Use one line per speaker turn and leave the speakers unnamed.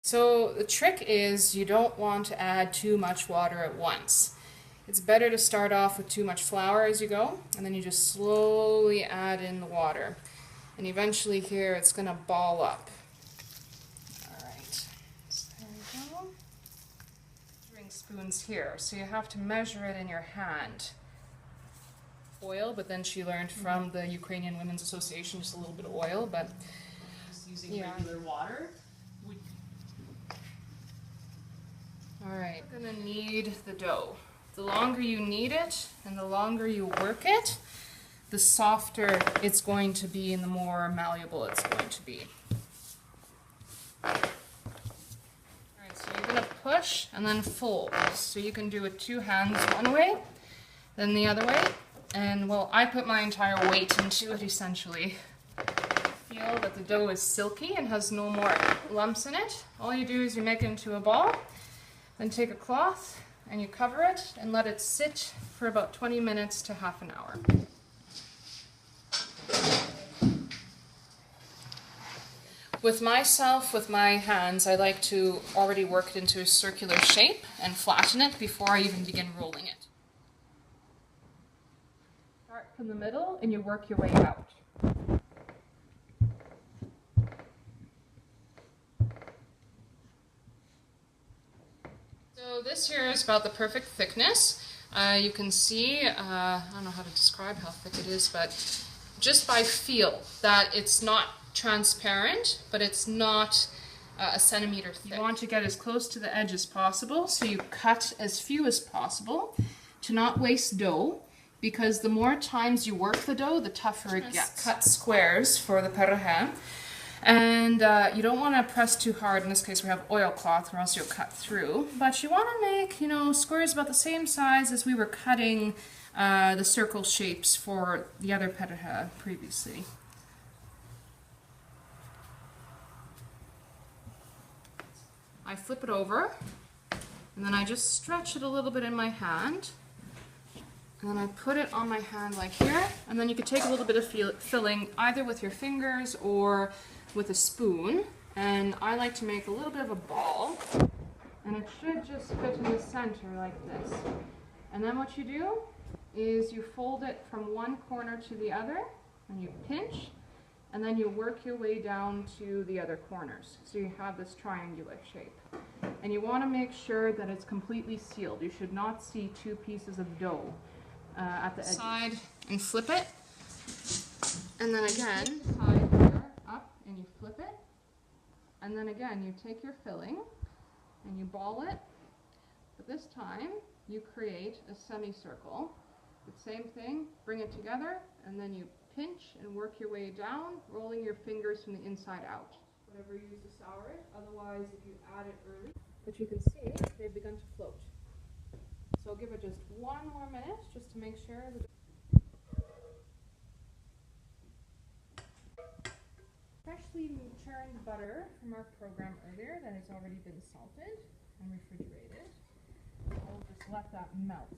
So the trick is you don't want to add too much water at once. It's better to start off with too much flour as you go, and then you just slowly add in the water. And eventually here it's going to ball up. Alright, so there we go. Measuring spoons here, so you have to measure it in your hand. Oil, but then she learned from the Ukrainian Women's Association just a little bit of oil, but
just using regular water.
Alright, we're going to knead the dough. The longer you knead it and the longer you work it, the softer it's going to be and the more malleable it's going to be. Alright, so you're going to push and then fold. So you can do it two hands one way, then the other way. And well, I put my entire weight into it essentially. Feel that the dough is silky and has no more lumps in it. All you do is you make it into a ball. Then take a cloth and you cover it and let it sit for about 20 minutes to half an hour. With my hands, I like to already work it into a circular shape and flatten it before I even begin rolling it. Start from the middle and you work your way out. So this here is about the perfect thickness. You can see, I don't know how to describe how thick it is, but just by feel that it's not transparent, but it's not a centimeter thick. You want to get as close to the edge as possible, so you cut as few as possible to not waste dough, because the more times you work the dough, the tougher it gets. Cut squares for the perihan. And you don't want to press too hard. In this case we have oilcloth or else you'll cut through. But you want to make, squares about the same size as we were cutting the circle shapes for the other perihan previously. I flip it over and then I just stretch it a little bit in my hand. And then I put it on my hand like here, and then you could take a little bit of filling either with your fingers or with a spoon, and I like to make a little bit of a ball, and it should just fit in the center like this. And then what you do is you fold it from one corner to the other, and you pinch, and then you work your way down to the other corners. So you have this triangular shape. And you want to make sure that it's completely sealed. You should not see two pieces of dough at the edge. Side and flip it, and then again side here up and you flip it, and then again you take your filling and you ball it, but this time you create a semicircle. The same thing, bring it together, and then you pinch and work your way down, rolling your fingers from the inside out. Whatever you use to sour it, otherwise if you add it early, but you can see they've begun to float. So give it just one more minute just to make sure that freshly churned butter from our program earlier that has already been salted and refrigerated. I'll just let that melt.